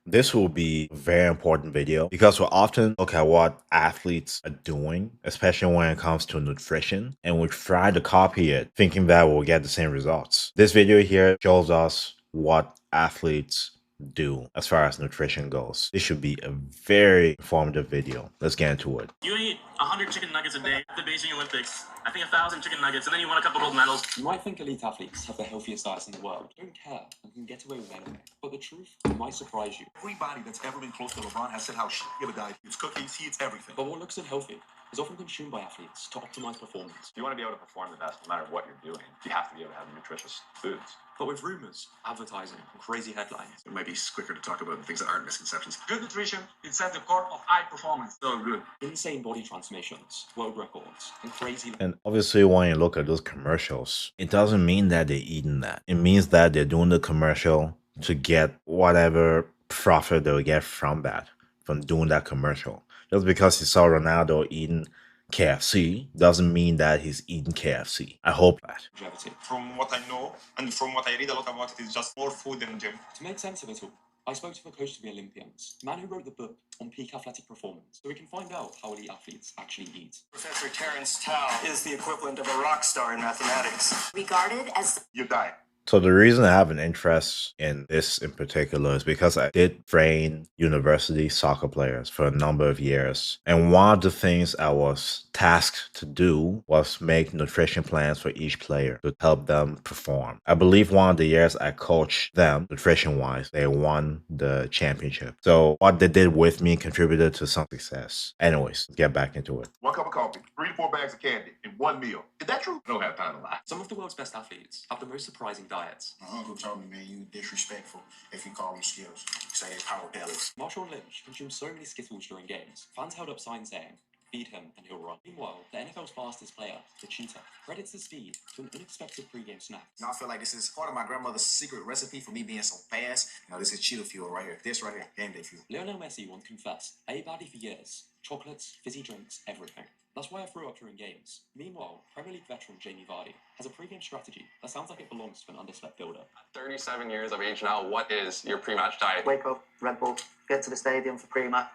This will be a very important video because we'll often look at what athletes are doing, especially when it comes to nutrition, and we try to copy it, thinking that we'll get the same results. This video here shows us what athletes do as far as nutrition goes. This should be a very informative video. Let's get into it. You eat 100 chicken nuggets a day at the Beijing Olympics. I think 1,000 chicken nuggets, and then you won a couple gold medals. You might think elite athletes have the healthiest diets in the world. They don't care and can get away with anything. But the truth might surprise you. Everybody that's ever been close to LeBron has said how shitty of a diet. He eats cookies, he eats everything. But what looks unhealthy is often consumed by athletes to optimize performance. You want to be able to perform the best no matter what you're doing. You have to be able to have nutritious foods. But with rumors, advertising, and crazy headlines, It might be quicker to talk about the things that aren't misconceptions. Good nutrition is at the core of high performance. So good. insane body transformations, world records, and crazy... And obviously, when you look at those commercials, it doesn't mean that they're eating that. It means that they're doing the commercial to get whatever profit they'll get from that, from doing that commercial. Just because you saw Ronaldo eating KFC doesn't mean that he's eating KFC. I hope that. longevity. From what I know and from what I read a lot about it, it's just more food in the gym. To make sense of it all, I spoke to the coach of the Olympians, the man who wrote the book on peak athletic performance, so we can find out how elite athletes actually eat. Professor Terence Tao is the equivalent of a rock star in mathematics. Regarded as Your diet. So the reason I have an interest in this in particular is because I did train university soccer players for a number of years. And one of the things I was tasked to do was make nutrition plans for each player to help them perform. I believe one of the years I coached them nutrition-wise, they won the championship. So what they did with me contributed to some success. Anyways, let's get back into it. 1 cup of coffee, 3 to 4 bags of candy in 1 meal. Is that true? I don't have time to lie. Some of the world's best athletes have the most surprising diets. My uncle told me, man, you disrespectful if you call them Skittles. Say it's power bellies. Marshawn Lynch consumed so many Skittles during games, fans held up signs saying, "Feed him and he'll run." Meanwhile, the NFL's fastest player, the cheetah, credits the speed to an unexpected pre-game snack. You know, I feel like this is part of my grandmother's secret recipe for me being so fast. You know, this is cheetah fuel right here. This right here, game day fuel. Lionel Messi once confessed, I ate badly for years. Chocolates, fizzy drinks, everything. That's why I threw up during games. Meanwhile, Premier League veteran Jamie Vardy has a pre-game strategy that sounds like it belongs to an underslept builder. 37 years of age now, what is your pre-match diet? Wake up, Red Bull, get to the stadium for pre-match,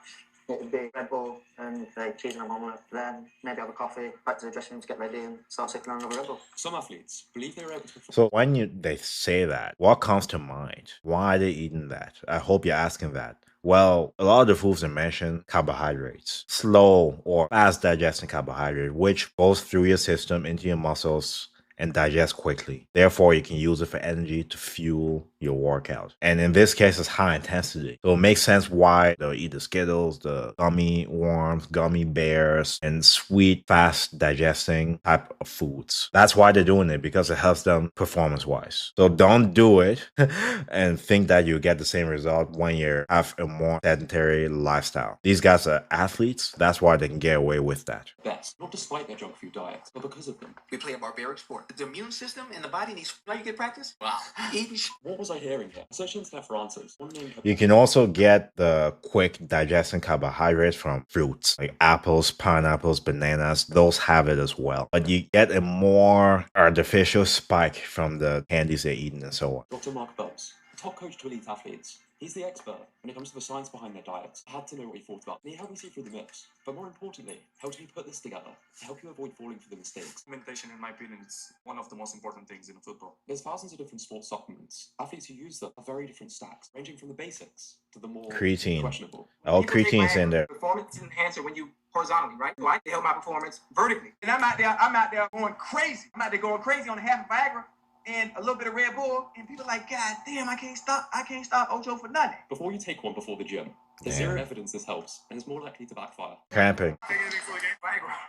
it would be Red Bull and cheese and an omelette, then maybe have a coffee, back to the dressing room to get ready and start sipping on another Red Bull. Some athletes believe they were able to perform. So when they say that, what comes to mind? Why are they eating that? I hope you're asking that. Well, a lot of the foods they mention carbohydrates, slow or fast digesting carbohydrate, which goes through your system into your muscles and digest quickly. Therefore, you can use it for energy to fuel your workout. And in this case, it's high intensity. So it makes sense why they'll eat the Skittles, the gummy worms, gummy bears, and sweet, fast digesting type of foods. That's why they're doing it, because it helps them performance-wise. So don't do it and think that you get the same result when you have a more sedentary lifestyle. These guys are athletes. That's why they can get away with that. Best, not despite their junk food diets, but because of them. We play a barbaric sport. The immune system in the body needs... Now you get practice? Wow. Eating What was I hearing here? Searching there for answers. One main You can also get the quick digesting carbohydrates from fruits like apples, pineapples, bananas. Those have it as well. But you get a more artificial spike from the candies they're eating and so on. Dr. Mark Bowles, the top coach to elite athletes. He's the expert when it comes to the science behind their diets. I had to know what he thought about, and he helped me see through the myths. But more importantly, how did he put this together to help you avoid falling for the mistakes? Supplementation, in my opinion, is one of the most important things in football. There's thousands of different sports supplements. Athletes who use them have very different stacks, ranging from the basics to the more Creatine. questionable. All creatine's in there. Performance enhancer when you horizontally, right? So I can help my performance vertically. And I'm out there going crazy. I'm out there going crazy on a half of Viagra and a little bit of Red Bull, and people like, God damn, I can't stop Ocho for nothing. Before you take one before the gym, there's Damn. zero evidence this helps, and it's more likely to backfire. Cramping.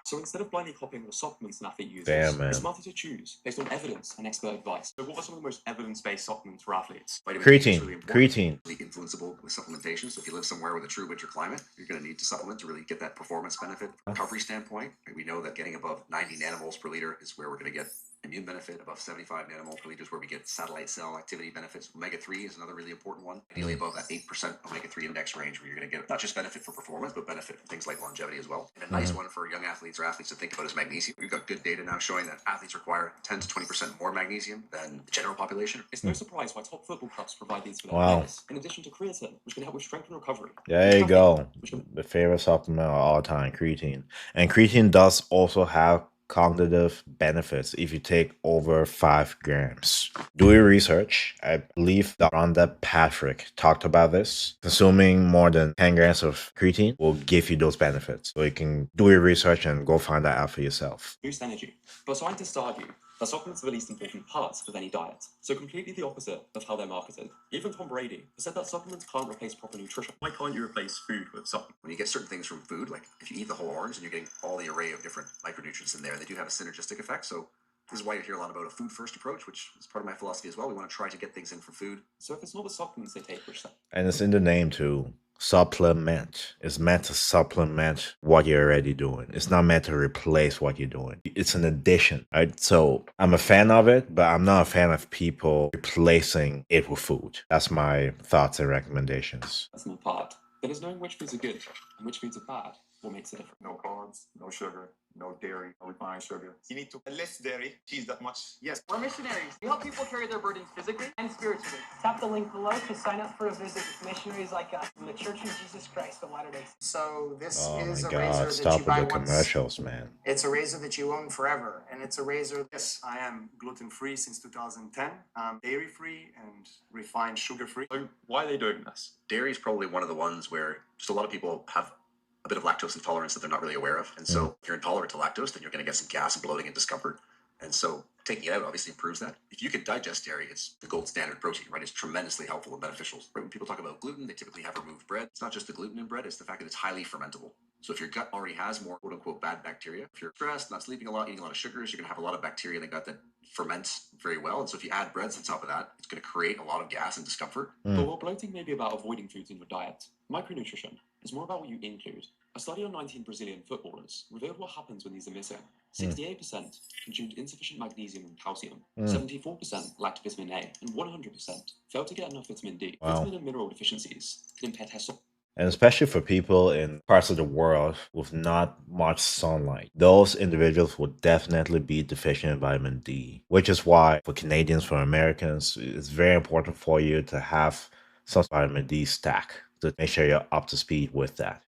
So instead of blindly copying the supplements an athlete uses, Damn, man. it's smarter to choose based on evidence and expert advice. So what are some of the most evidence-based supplements for athletes? Vitamin D is Creatine. really important. Creatine. Really influenceable with supplementation. So if you live somewhere with a true winter climate, you're going to need to supplement to really get that performance benefit. Recovery standpoint, we know that getting above 90 nanomoles per liter is where we're going to get immune benefit above 75 nanomole per liters, where we get satellite cell activity benefits. Omega-3 is another really important one. Ideally above that 8% omega-3 index range, where you're going to get not just benefit for performance, but benefit from things like longevity as well. And a nice one for young athletes or athletes to think about is magnesium. We've got good data now showing that athletes require 10 to 20% more magnesium than the general population. It's no surprise why top football clubs provide these for their Wow. players, in addition to creatine, which can help with strength and recovery. There you go. Which can The favorite supplement of all time, creatine. And creatine does also have cognitive benefits if you take over 5 grams. Do your research. I believe Rhonda Patrick talked about this. Consuming more than 10 grams of creatine will give you those benefits. So you can do your research and go find that out for yourself. boost energy. But scientists argue that supplements are the least important parts of any diet, so completely the opposite of how they're marketed. Even Tom Brady has said that supplements can't replace proper nutrition. Why can't you replace food with something? When you get certain things from food, like if you eat the whole orange and you're getting all the array of different micronutrients in there, they do have a synergistic effect. So this is why you hear a lot about a food first approach, which is part of my philosophy as well. We want to try to get things in from food. So if it's not the supplements they take, which And it's in the name too. Supplement. It's meant to supplement what you're already doing. It's not meant to replace what you're doing. It's an addition, right? So I'm a fan of it, but I'm not a fan of people replacing it with food. That's my thoughts and recommendations. that's not part. Then is knowing which foods are good and which foods are bad what makes a difference. No carbs, no sugar, no dairy, no refined sugar. You need to less dairy, cheese that much. Yes, we're missionaries. We help people carry their burdens physically and spiritually. Tap the link below to sign up for a visit with missionaries like us from the Church of Jesus Christ of Latter-day Saints. So this Oh is my a razor God, that stop you with buy the once. commercials, man. It's a razor that you own forever, and it's a razor. Yes, I am gluten-free since 2010. I'm dairy-free and refined sugar-free. So why are they doing this? Dairy is probably one of the ones where just a lot of people have a bit of lactose intolerance that they're not really aware of. And so if you're intolerant to lactose, then you're going to get some gas and bloating and discomfort. And so taking it out obviously improves that. If you can digest dairy, it's the gold standard protein, right? It's tremendously helpful and beneficial. Right? When people talk about gluten, they typically have removed bread. It's not just the gluten in bread, it's the fact that it's highly fermentable. So if your gut already has more quote unquote bad bacteria, if you're stressed, not sleeping a lot, eating a lot of sugars, you're going to have a lot of bacteria in the gut that ferments very well. And so if you add breads on top of that, it's going to create a lot of gas and discomfort. But while bloating may be about avoiding foods in your diet, micronutrition is more about what you include. A study on 19 Brazilian footballers revealed what happens when these are missing. 68% consumed insufficient magnesium and calcium, 74% lacked vitamin A, and 100% failed to get enough vitamin D. Wow. Vitamin and mineral deficiencies can impair testosterone. And especially for people in parts of the world with not much sunlight, those individuals will definitely be deficient in vitamin D, which is why for Canadians, for Americans, it's very important for you to have some vitamin D stack to make sure you're up to speed with that.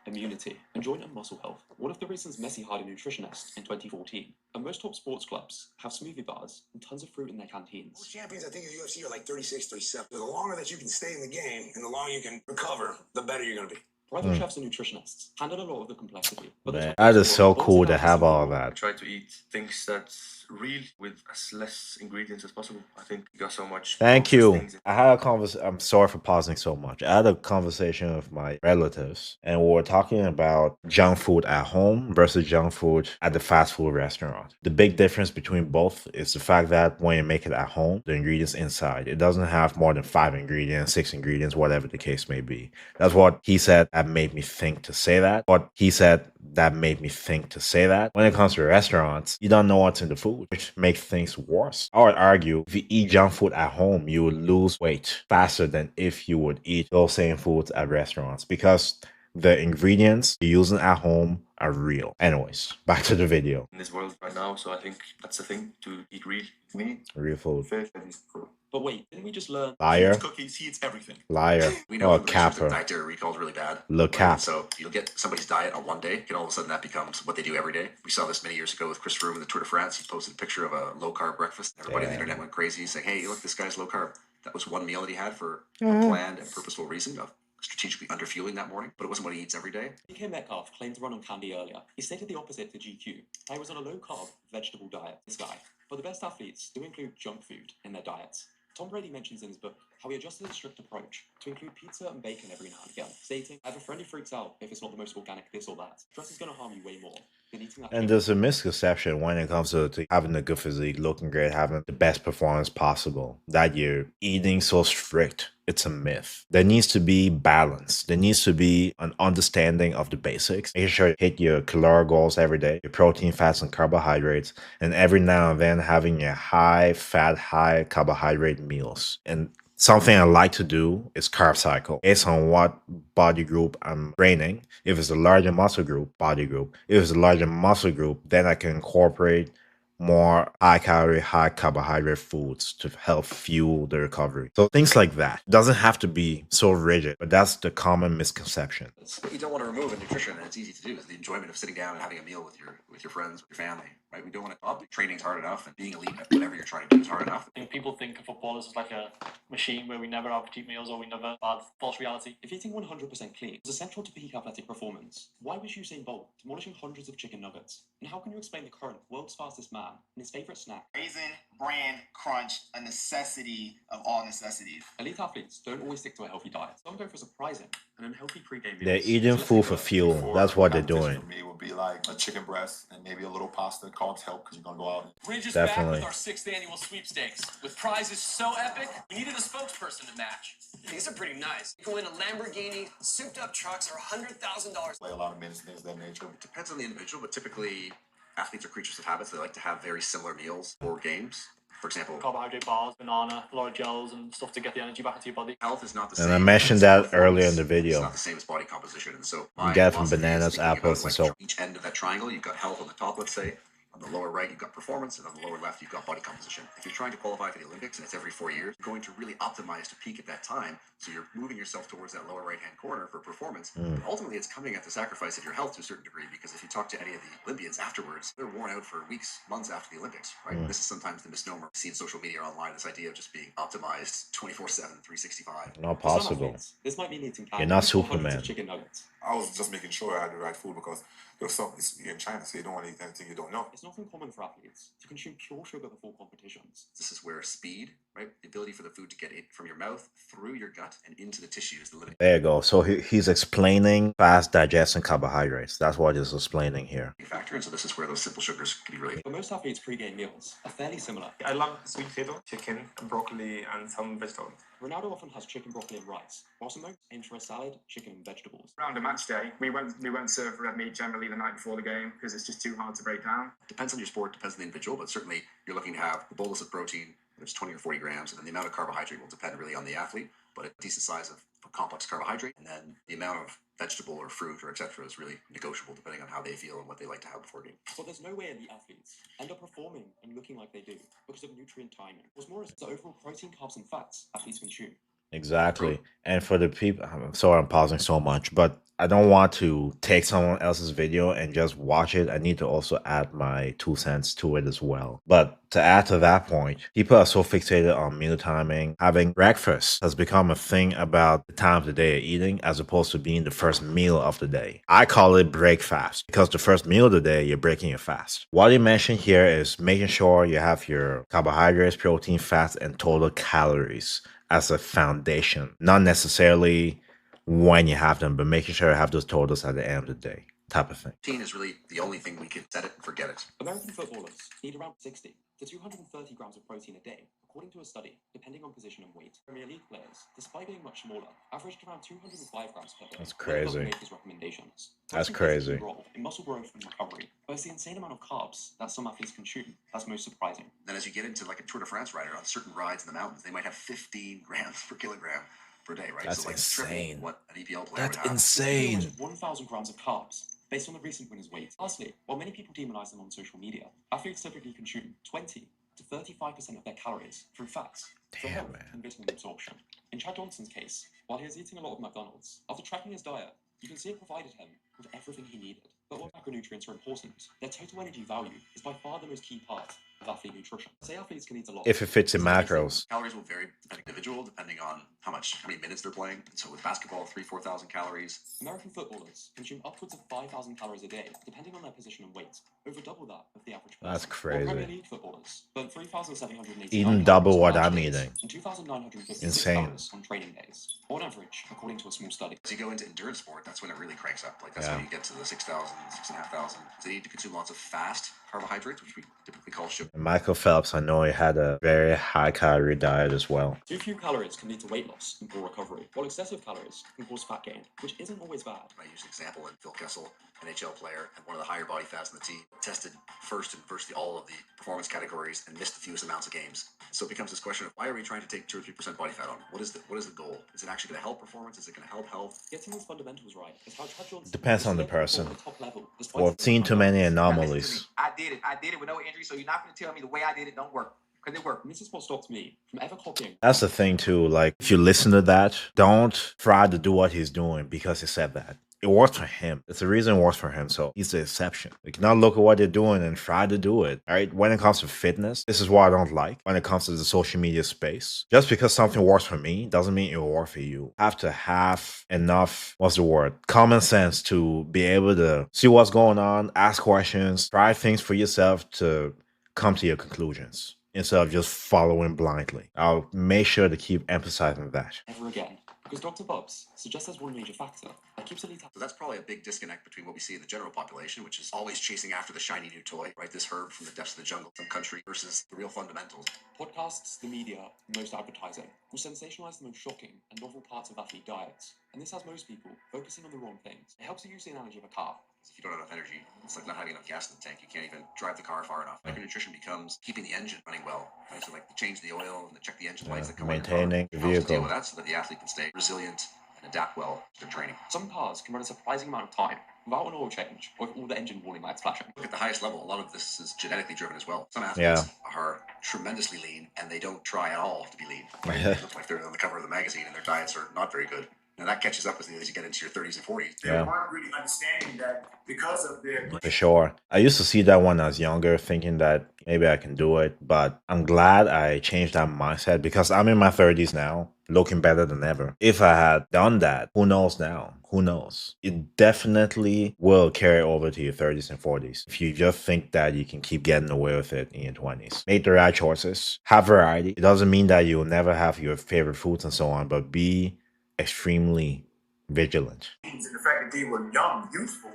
Immunity, and joint and muscle health. One of the reasons Messi hired a nutritionist in 2014. And most top sports clubs have smoothie bars and tons of fruit in their canteens. Most champions, I think, in the UFC are like 36, 37. The longer that you can stay in the game and the longer you can recover, the better you're going to be. Private chefs and nutritionists handle a lot of the complexity. But Man, that is so cool to have all that. Try to eat things that's real with as less ingredients as possible. I think you got so much. Thank you. I had a conversation. I'm sorry for pausing so much. I had a conversation with my relatives, and we were talking about junk food at home versus junk food at the fast food restaurant. The big difference between both is the fact that when you make it at home, the ingredients inside, it doesn't have more than 5 ingredients, 6 ingredients, whatever the case may be. That's what he said. That made me think to say that. What he said that made me think to say that. When it comes to restaurants, you don't know what's in the food, which makes things worse. I would argue if you eat junk food at home, you would lose weight faster than if you would eat those same foods at restaurants, because the ingredients you're using at home are real. Anyways, back to the video. In this world right now, so I think that's the thing, to eat real meat, Real food. fish, and eat fruit. But wait, didn't we just learn? Liar. Cookies, he eats everything. Liar. We know Oh, from the research that capper. dietary recall is really bad. Look, Right? cap. So you'll get somebody's diet on one day, and all of a sudden that becomes what they do every day. We saw this many years ago with Chris Froome in the Tour de France. He posted a picture of a low-carb breakfast. Everybody on the internet went crazy saying, hey, look, this guy's low-carb. That was one meal that he had for a planned and purposeful reason of strategically underfueling that morning, but it wasn't what he eats every day. DK Metcalf claimed to run on candy earlier. He stated the opposite to GQ. He was on a low-carb, vegetable diet. This guy. But the best athletes do include junk food in their diets. Tom Brady mentions in his book how he adjusted his strict approach to include pizza and bacon every now and again, stating, I have a friend who freaks out if it's not the most organic this or that. Stress is going to harm you way more. Then eating that And chicken. there's a misconception when it comes to having a good physique, looking great, having the best performance possible, that you're eating so strict. It's a myth. There needs to be balance. There needs to be an understanding of the basics. Making sure you hit your caloric goals every day, your protein, fats, and carbohydrates, and every now and then having your high fat, high carbohydrate meals. And something I like to do is carb cycle based on what body group I'm training. If it's a larger muscle group, body group. If it's a larger muscle group, then I can incorporate more high calorie, high carbohydrate foods to help fuel the recovery. So things like that. Doesn't have to be so rigid, but that's the common misconception. What you don't want to remove in nutrition, and it's easy to do, is the enjoyment of sitting down and having a meal with your friends, with your family. Right? We don't want to. Training's hard enough, and being elite at whatever you're trying to do is hard enough. I think people think of footballers as like a machine where we never have cheat meals or we never have false reality. If eating 100% clean is essential to peak athletic performance, why was Usain Bolt demolishing hundreds of chicken nuggets? And how can you explain the current world's fastest man and his favorite snack? Raisin Bran Crunch, a necessity of all necessities. Elite athletes don't always stick to a healthy diet. Some go for surprising and unhealthy pre-game meals. They're eating food for fuel. That's what they're doing. For me, would be like a chicken breast and maybe a little pasta. Carbs help because you're gonna go out. Bridge is Definitely. back with our 6th annual sweepstakes. With prizes so epic, we needed a spokesperson to match. These are pretty nice. You can win a Lamborghini, souped up trucks, or $100,000. Play a lot of minutes, things of that nature. It depends on the individual, but typically athletes are creatures of habits. They like to have very similar meals or games. For example, Carbohydrate bars, banana, a lot of gels and stuff to get the energy back into your body. health is not the And same. I mentioned as that performance. earlier in the video. It's not the same as body composition. And so You get it from bananas, apples, and so. Each end of that triangle, you've got health on the top, let's say. On the lower right, you've got performance, and on the lower left, you've got body composition. If you're trying to qualify for the Olympics, and it's every 4 years, you're going to really optimize to peak at that time. So you're moving yourself towards that lower right-hand corner for performance. But ultimately, it's coming at the sacrifice of your health to a certain degree, because if you talk to any of the Olympians afterwards, they're worn out for weeks, months after the Olympics, right? This is sometimes the misnomer. You see in social media or online, this idea of just being optimized 24/7, 365. Not For some possible. athletes, this might mean eating You're not hundreds of Superman. chicken nuggets. I was just making sure I had the right food because there's some. You're in China, so you don't want to eat anything you don't know. It's not uncommon for athletes to consume pure sugar before competitions. This is where speed, right? The ability for the food to get it from your mouth through your gut and into the tissue is the limiting There you go. So he's explaining fast digesting carbohydrates. That's what he's explaining here. factor. And so this is where those simple sugars can be really. For most athletes, pre-game meals are fairly similar. I love sweet potato, chicken, broccoli, and some vegetables. Ronaldo often has chicken, broccoli, and rice, while Simone aims for a salad, chicken, and vegetables. Around a match day, we won't serve red meat generally the night before the game because it's just too hard to break down. Depends on your sport, depends on the individual, but certainly you're looking to have a bolus of protein, there's 20 or 40 grams, and then the amount of carbohydrate will depend really on the athlete, but a decent size of complex carbohydrate, and then the amount of vegetable or fruit or etc. is really negotiable depending on how they feel and what they like to have before game. But there's no way elite athletes end up performing and looking like they do because of nutrient timing. What's more is the overall protein, carbs, and fats athletes consume. Exactly. And for the people, I'm sorry I'm pausing so much, but I don't want to take someone else's video and just watch it. I need to also add my 2 cents to it as well. But to add to that point, people are so fixated on meal timing. Having breakfast has become a thing about the time of the day of eating as opposed to being the first meal of the day. I call it break fast because the first meal of the day, you're breaking your fast. What he mentioned here is making sure you have your carbohydrates, protein, fats, and total calories as a foundation, not necessarily when you have them, but making sure you have those totals at the end of the day, type of thing. Protein is really the only thing we can set it and forget it. American footballers need around 60 to 230 grams of protein a day, according to a study, depending on position and weight. Premier League players, despite being much smaller, averaged around 205 grams per day. That's crazy. Make his recommendations. That's Protein plays a crazy. key role in muscle growth and recovery, but it's the insane amount of carbs that some athletes consume that's most surprising. Then as you get into like a Tour de France rider on certain rides in the mountains, they might have 15 grams per kilogram per day, right? That's so like insane. triple what an EPL player That's would have. insane. 1,000 grams of carbs, based on the recent winner's weight. Lastly, while many people demonize them on social media, athletes typically consume 20 to 35% of their calories through fats, for Damn, health man. and vitamin absorption. In Chad Johnson's case, while he was eating a lot of McDonald's, after tracking his diet, you can see it provided him with everything he needed. But while macronutrients are important, their total energy value is by far the most key part of athlete nutrition. Say athletes can eat a lot. If it fits in macros. Calories will vary depending on the individual, depending on how many minutes they're playing. And so with basketball, 4,000 calories. American footballers consume upwards of 5,000 calories a day, depending on their position and weight, over double that of the average person. That's While Premier crazy. League footballers burn 3,789 Eating double calories what on I'm match days eating. and 2,956 Insane. calories on training days, on average, according to a small study. As you go into endurance sport, that's when it really cranks up. Like that's Yeah. when you get to the 6,000, 6,500. So they need to consume lots of fast carbohydrates, which we typically call sugar. And Michael Phelps, I know he had a very high calorie diet as well. Too few calories can lead to weight loss and poor recovery, while excessive calories can cause fat gain, which isn't always bad. I use an example in Phil Kessel, NHL player, and one of the higher body fats in the team, tested first in virtually all of the performance categories and missed the fewest amounts of games. So it becomes this question of why are we trying to take 2 or 3% body fat on? What is the goal? Is it actually going to help performance? Is it going to help health? Getting those fundamentals right is how Chad Johnson Depends on the person. at the top level, despite Or seen too many anomalies. I did it with no injury, so you're not going to tell me the way I did it don't work. Because it worked. And this is what stops me from ever copying. That's the thing too. Like, if you listen to that, don't try to do what he's doing because he said that. It works for him. It's the reason it works for him. So he's the exception. You cannot look at what they're doing and try to do it. All right. When it comes to fitness, this is what I don't like. When it comes to the social media space, just because something works for me doesn't mean it will work for you. Have to have enough, what's the word? Common sense to be able to see what's going on, ask questions, try things for yourself to come to your conclusions, instead of just following blindly. I'll make sure to keep emphasizing that. Ever again. Because Dr. Bubs suggests there's one major factor that keeps elite. So that's probably a big disconnect between what we see in the general population, which is always chasing after the shiny new toy, right? This herb from the depths of the jungle, some country, versus the real fundamentals. Podcasts, the media, and most advertising will sensationalize the most shocking and novel parts of athlete diets. And this has most people focusing on the wrong things. It helps to use the analogy of a car. If you don't have enough energy, it's like not having enough gas in the tank. You can't even drive the car far enough. Micronutrition becomes keeping the engine running well. Right? So like to change the oil and to check the engine lights that come on your car. Maintaining the It helps to deal vehicle. with that so that the athlete can stay resilient and adapt well to their training. Some cars can run a surprising amount of time without an oil change or with all the engine warning lights flashing. Look at the highest level, a lot of this is genetically driven as well. Some Yeah. athletes are tremendously lean and they don't try at all to be lean. They look like they're on the cover of the magazine and their diets are not very good. And that catches up with you as you get into your 30s and 40s. They Yeah. weren't really understanding that because of their For sure. I used to see that when I was younger, thinking that maybe I can do it, but I'm glad I changed that mindset because I'm in my 30s now, looking better than ever. If I had done that, who knows now? Who knows? It definitely will carry over to your 30s and 40s if you just think that you can keep getting away with it in your 20s. Make the right choices, have variety. It doesn't mean that you'll never have your favorite foods and so on, but be extremely vigilant. and the fact that they were young, youthful,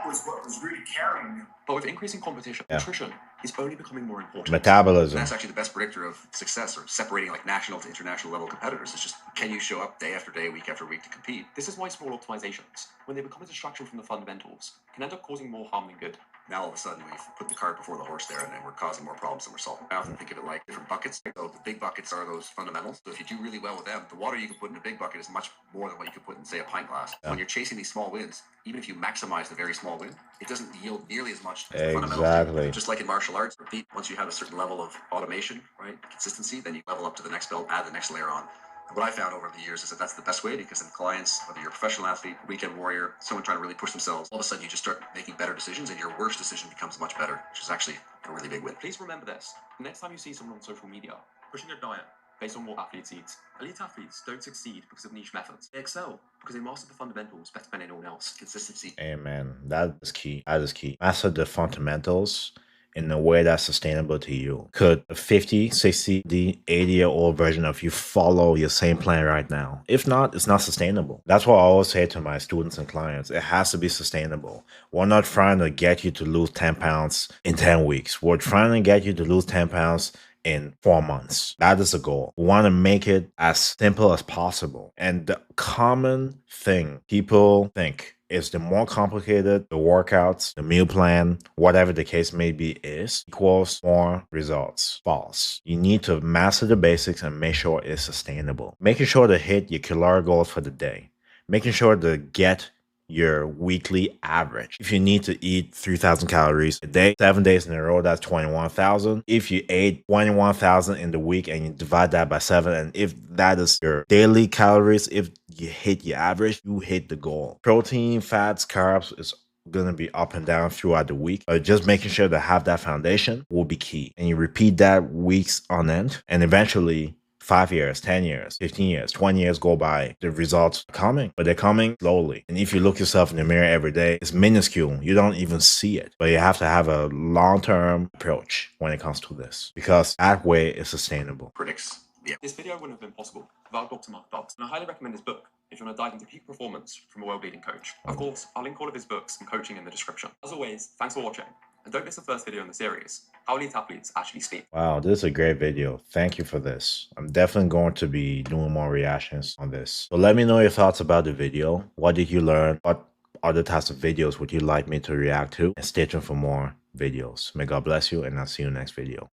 was what was really carrying them. But with increasing competition, Yeah. nutrition is only becoming more important. Metabolism. That's actually the best predictor of success or separating like national to international level competitors. It's just, can you show up day after day, week after week to compete? This is why small optimizations, when they become a distraction from the fundamentals, can end up causing more harm than good. Now all of a sudden we've put the cart before the horse there and then we're causing more problems than we're solving. I often think of it like different buckets. So the big buckets are those fundamentals. So if you do really well with them, the water you can put in a big bucket is much more than what you could put in, say, a pint glass. Yeah. When you're chasing these small wins, even if you maximize the very small win, it doesn't yield nearly as much as the fundamentals. Exactly. Just like in martial arts, repeat, once you have a certain level of automation, right, consistency, then you level up to the next belt, add the next layer on. And what I found over the years is that that's the best way because then clients, whether you're a professional athlete, weekend warrior, someone trying to really push themselves, all of a sudden you just start making better decisions and your worst decision becomes much better, which is actually a really big win. Please remember this. The next time you see someone on social media pushing a diet based on what athletes eat, elite athletes don't succeed because of niche methods. They excel because they master the fundamentals better than anyone else. Consistency. Amen. That is key. That is key. Master the fundamentals in a way that's sustainable to you. Could a 50, 60, 80-year-old version of you follow your same plan right now? If not, it's not sustainable. That's what I always say to my students and clients. It has to be sustainable. We're not trying to get you to lose 10 pounds in 10 weeks. We're trying to get you to lose 10 pounds in 4 months. That is the goal. We want to make it as simple as possible. And the common thing people think is the more complicated the workouts, the meal plan, whatever the case may be is, equals more results. False. You need to master the basics and make sure it's sustainable. Making sure to hit your calorie goals for the day. Making sure to get your weekly average. If you need to eat 3,000 calories a day, 7 days in a row, that's 21,000. If you ate 21,000 in the week and you divide that by 7, and if that is your daily calories, if you hit your average, you hit the goal. Protein, fats, carbs is going to be up and down throughout the week. Just making sure to have that foundation will be key. And you repeat that weeks on end, and eventually 5 years, 10 years, 15 years, 20 years go by, the results are coming, but they're coming slowly. And if you look yourself in the mirror every day, it's minuscule. You don't even see it. But you have to have a long-term approach when it comes to this, because that way it's sustainable. Predicts. Yeah. This video wouldn't have been possible without Dr. Mark Dobbs, and I highly recommend his book if you want to dive into peak performance from a world-leading coach. Of course, I'll link all of his books and coaching in the description. As always, thanks for watching, and don't miss the first video in the series, How Elite Athletes Actually Sleep. Wow, this is a great video. Thank you for this. I'm definitely going to be doing more reactions on this. So let me know your thoughts about the video. What did you learn? What other types of videos would you like me to react to? And stay tuned for more videos. May God bless you, and I'll see you next video.